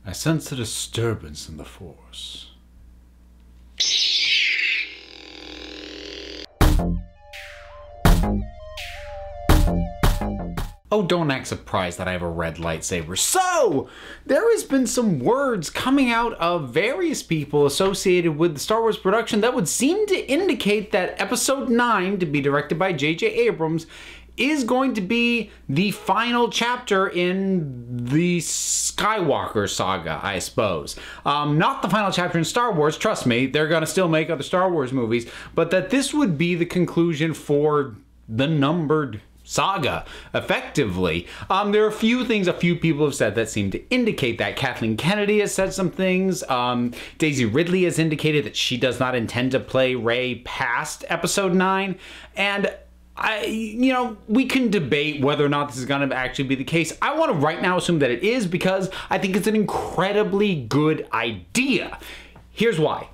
I sense a disturbance in the Force. Oh, don't act surprised that I have a red lightsaber. So, there has been some words coming out of various people associated with the Star Wars production that would seem to indicate that Episode 9, to be directed by J.J. Abrams, is going to be the final chapter in the Skywalker Saga, I suppose. Not the final chapter in Star Wars, trust me, they're going to still make other Star Wars movies, but that this would be the conclusion for the numbered saga, effectively. There are a few things a few people have said that seem to indicate that. Kathleen Kennedy has said some things. Daisy Ridley has indicated that she does not intend to play Rey past Episode 9. And we can debate whether or not this is going to actually be the case. I want to right now assume that it is because I think it's an incredibly good idea. Here's why.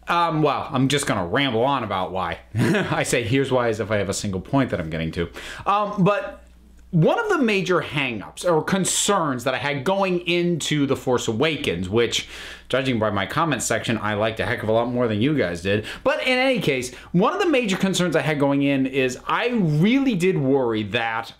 Well, I'm just going to ramble on about why. I say here's why as if I have a single point that I'm getting to. But one of the major hangups or concerns that I had going into The Force Awakens, which, judging by my comment section, I liked a heck of a lot more than you guys did. But in any case, one of the major concerns I had going in is I really did worry that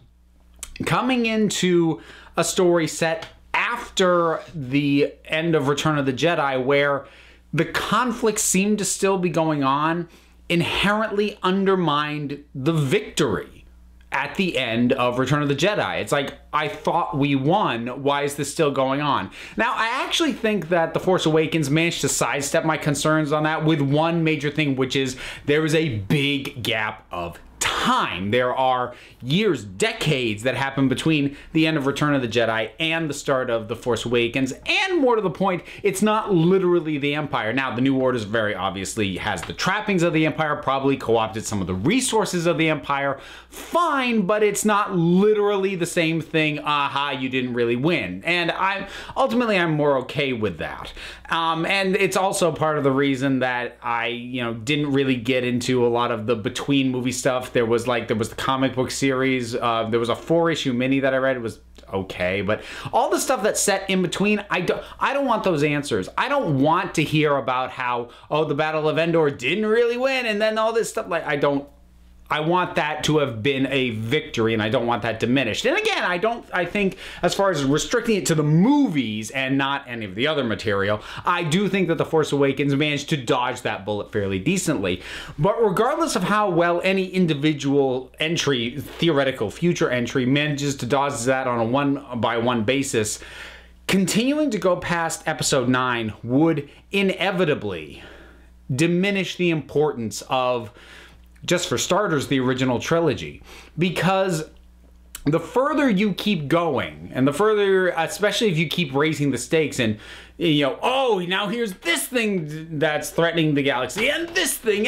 coming into a story set after the end of Return of the Jedi, where the conflict seemed to still be going on, inherently undermined the victory at the end of Return of the Jedi. It's like, I thought we won, why is this still going on? Now, I actually think that The Force Awakens managed to sidestep my concerns on that with one major thing, which is there is a big gap of time. There are years, decades that happen between the end of Return of the Jedi and the start of The Force Awakens, and more to the point, it's not literally the Empire. Now, the New Order very obviously has the trappings of the Empire, probably co-opted some of the resources of the Empire, fine, but it's not literally the same thing. Aha, you didn't really win. And I'm more okay with that. And it's also part of the reason that I, didn't really get into a lot of the between movie stuff. There was the comic book series. There was a 4-issue mini that I read. It was okay, but all the stuff that's set in between, I don't want those answers. I don't want to hear about how, the Battle of Endor didn't really win, and then all this stuff. I want that to have been a victory, and I don't want that diminished. And again, I think as far as restricting it to the movies and not any of the other material, I do think that The Force Awakens managed to dodge that bullet fairly decently. But regardless of how well any individual entry, theoretical future entry, manages to dodge that on a one-by-one basis, continuing to go past Episode 9 would inevitably diminish the importance of, just for starters, the original trilogy. Because the further you keep going, and the further, especially if you keep raising the stakes and, now here's this thing that's threatening the galaxy, and this thing,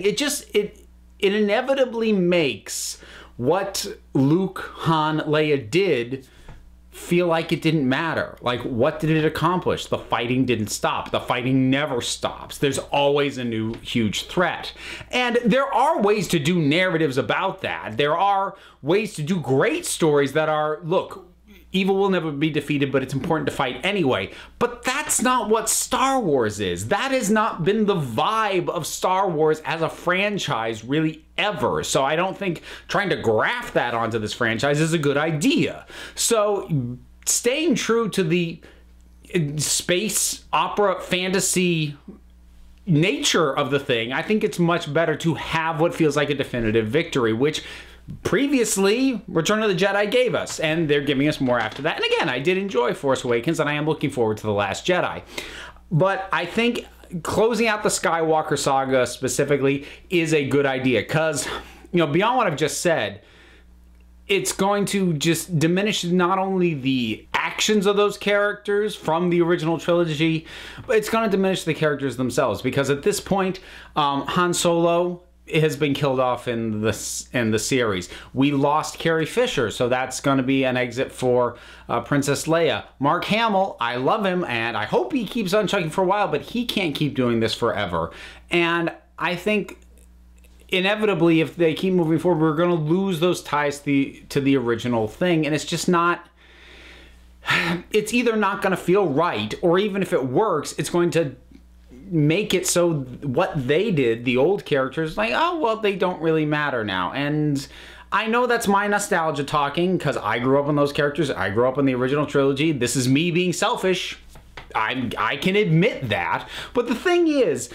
it inevitably makes what Luke, Han, Leia did feel like it didn't matter. Like, what did it accomplish? The fighting didn't stop. The fighting never stops. There's always a new huge threat. And there are ways to do narratives about that. There are ways to do great stories that are, look, evil will never be defeated, but it's important to fight anyway. But that's not what Star Wars is. That has not been the vibe of Star Wars as a franchise really ever. So I don't think trying to graft that onto this franchise is a good idea. So staying true to the space opera fantasy nature of the thing, I think it's much better to have what feels like a definitive victory, which previously Return of the Jedi gave us, and they're giving us more after that. And again, I did enjoy Force Awakens, and I am looking forward to The Last Jedi. But I think closing out the Skywalker Saga specifically is a good idea, because, beyond what I've just said, it's going to just diminish not only the actions of those characters from the original trilogy, but it's going to diminish the characters themselves, because at this point, Han Solo has been killed off in the series. We lost Carrie Fisher, so that's going to be an exit for Princess Leia. Mark Hamill, I love him, and I hope he keeps on chugging for a while, but he can't keep doing this forever. And I think inevitably, if they keep moving forward, we're going to lose those ties to the original thing, and it's just not it's either not going to feel right, or even if it works, it's going to make it so what they did, the old characters, like, oh, well, they don't really matter now. And I know that's my nostalgia talking, because I grew up on those characters. I grew up on the original trilogy. This is me being selfish. I can admit that. But the thing is,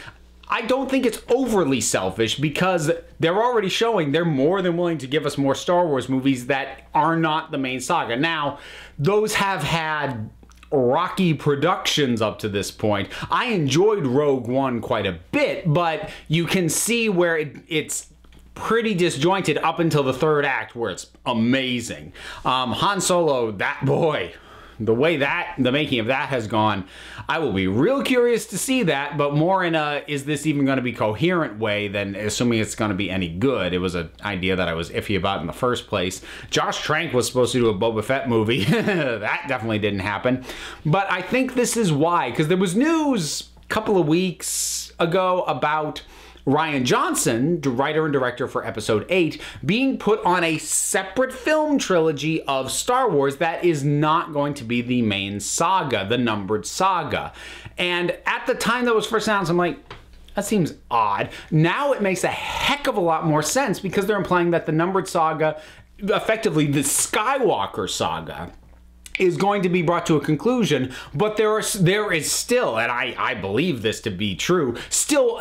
I don't think it's overly selfish, because they're already showing they're more than willing to give us more Star Wars movies that are not the main saga. Now, those have had rocky productions up to this point. I enjoyed Rogue One quite a bit, but you can see where it's pretty disjointed up until the third act, where it's amazing. Han Solo, that boy, the way that the making of that has gone, I will be real curious to see that, but more in a, is this even going to be coherent way than assuming it's going to be any good. It was an idea that I was iffy about in the first place. Josh Trank was supposed to do a Boba Fett movie. That definitely didn't happen. But I think this is why, because there was news a couple of weeks ago about Rian Johnson, the writer and director for Episode 8, being put on a separate film trilogy of Star Wars that is not going to be the main saga, the numbered saga. And at the time that was first announced, I'm like, that seems odd. Now it makes a heck of a lot more sense, because they're implying that the numbered saga, effectively the Skywalker Saga, is going to be brought to a conclusion, but there is still, and I believe this to be true, still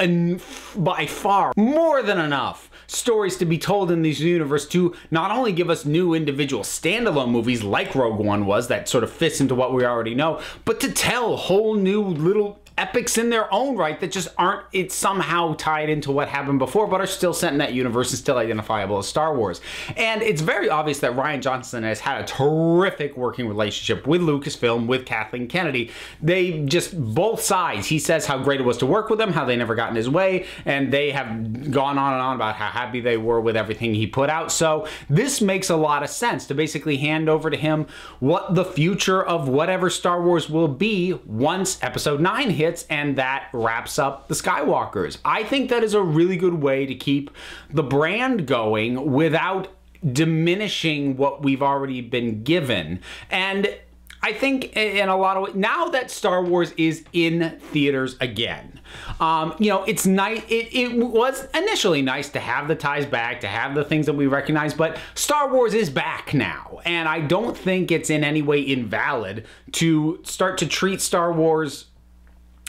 by far more than enough stories to be told in this universe to not only give us new individual standalone movies like Rogue One was, that sort of fits into what we already know, but to tell whole new little epics in their own right that just aren't it's somehow tied into what happened before, but are still set in that universe and still identifiable as Star Wars. And it's very obvious that Rian Johnson has had a terrific working relationship with Lucasfilm, with Kathleen Kennedy. They just, both sides, he says how great it was to work with them, how they never got in his way, and they have gone on and on about how happy they were with everything he put out. So this makes a lot of sense to basically hand over to him what the future of whatever Star Wars will be once Episode 9 hits, and that wraps up the Skywalkers. I think that is a really good way to keep the brand going without diminishing what we've already been given. And I think in a lot of ways, now that Star Wars is in theaters again, you know, it's nice. It was initially nice to have the ties back, to have the things that we recognize, but Star Wars is back now. And I don't think it's in any way invalid to start to treat Star Wars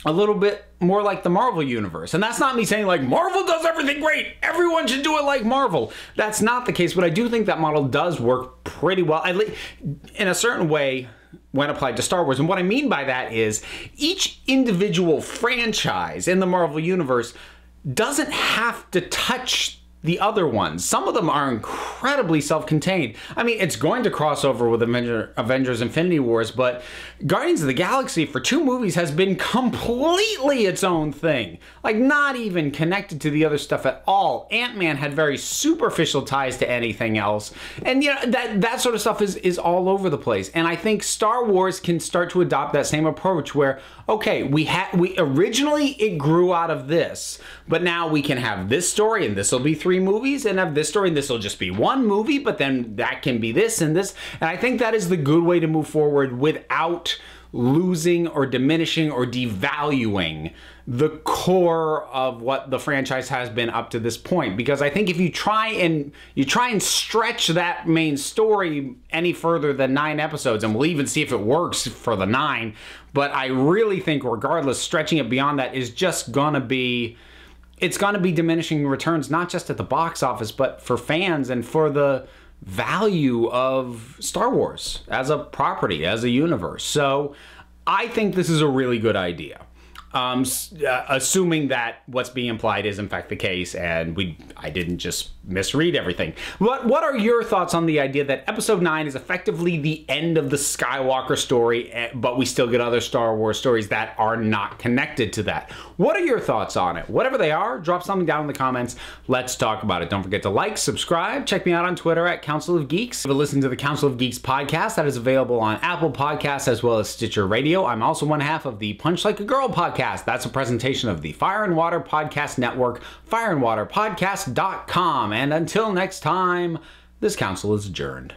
a little bit more like the Marvel universe. And that's not me saying like Marvel does everything great, everyone should do it like Marvel. That's not the case, but I do think that model does work pretty well, at least in a certain way, when applied to Star Wars. And what I mean by that is each individual franchise in the Marvel universe doesn't have to touch the other ones. Some of them are incredibly self-contained. I mean, it's going to cross over with Avengers Infinity Wars, but Guardians of the Galaxy for 2 movies has been completely its own thing. Like, not even connected to the other stuff at all. Ant-Man had very superficial ties to anything else. And, you know, that sort of stuff is all over the place. And I think Star Wars can start to adopt that same approach where, okay, we originally it grew out of this, but now we can have this story, and this will be 3 movies, and have this story, and this will just be 1 movie, but then that can be this and this. And I think that is the good way to move forward without losing or diminishing or devaluing the core of what the franchise has been up to this point. Because I think if you try and stretch that main story any further than 9 episodes, and we'll even see if it works for the 9, but I really think regardless, stretching it beyond that is just gonna be, it's gonna be diminishing returns, not just at the box office, but for fans and for the value of Star Wars as a property, as a universe. So I think this is a really good idea. Assuming that what's being implied is in fact the case, and I didn't just misread everything. What are your thoughts on the idea that Episode 9 is effectively the end of the Skywalker story, but we still get other Star Wars stories that are not connected to that? What are your thoughts on it? Whatever they are, drop something down in the comments. Let's talk about it. Don't forget to like, subscribe, check me out on Twitter at Council of Geeks. Listen to the Council of Geeks podcast that is available on Apple Podcasts as well as Stitcher Radio. I'm also one half of the Punch Like a Girl podcast. That's a presentation of the Fire and Water Podcast Network, fireandwaterpodcast.com. And until next time, this council is adjourned.